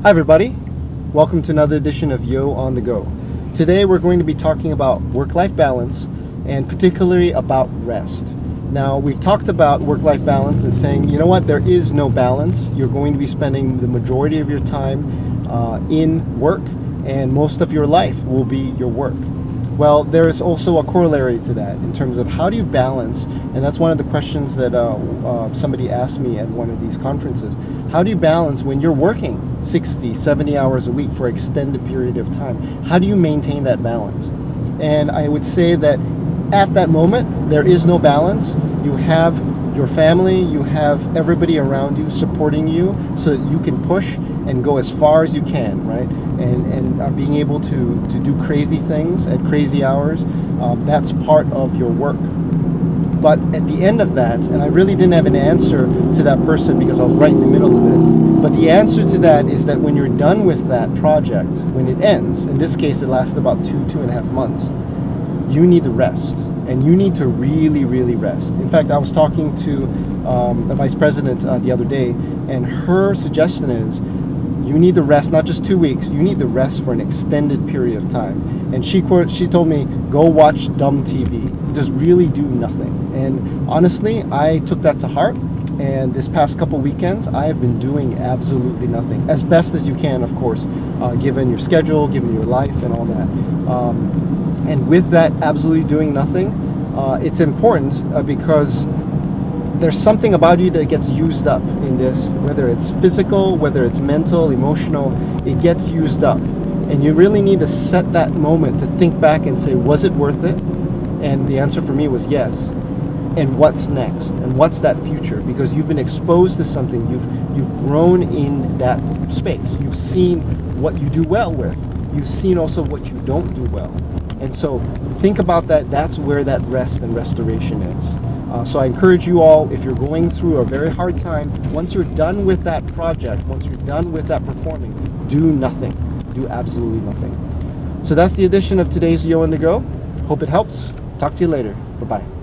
Hi everybody, welcome to another edition of Yo on the Go. Today we're going to be talking about work-life balance and particularly about rest. Now we've talked about work-life balance and saying, you know what, there is no balance. You're going to be spending the majority of your time in work and most of your life will be your work. Well, there is also a corollary to that in terms of how do you balance, and that's one of the questions that somebody asked me at one of these conferences. How do you balance when you're working 60, 70 hours a week for an extended period of time? How do you maintain that balance? And I would say that at that moment, there is no balance. You have your family, you have everybody around you supporting you so that you can push and go as far as you can, right? And being able to do crazy things at crazy hours, that's part of your work. But at the end of that, and I really didn't have an answer to that person because I was right in the middle of it, but the answer to that is that when you're done with that project, when it ends, in this case it lasted about 2.5 months, you need to rest. And you need to really, really rest. In fact, I was talking to a vice president the other day, and her suggestion is you need to rest not just 2 weeks, you need to rest for an extended period of time. And she told me, go watch dumb TV, just really do nothing. And honestly, I took that to heart. And this past couple weekends, I have been doing absolutely nothing, as best as you can, of course, given your schedule, given your life, and all that. And with that absolutely doing nothing, it's important because there's something about you that gets used up in this, whether it's physical, whether it's mental, emotional, it gets used up. And you really need to set that moment to think back and say, was it worth it? And the answer for me was yes. And what's next? And what's that future? Because you've been exposed to something, you've grown in that space. You've seen what you do well with. You've seen also what you don't do well. And so think about that. That's where that rest and restoration is. So I encourage you all, if you're going through a very hard time, once you're done with that project, once you're done with that performing, do nothing. Do absolutely nothing. So that's the edition of today's Yo on the Go. Hope it helps. Talk to you later. Bye-bye.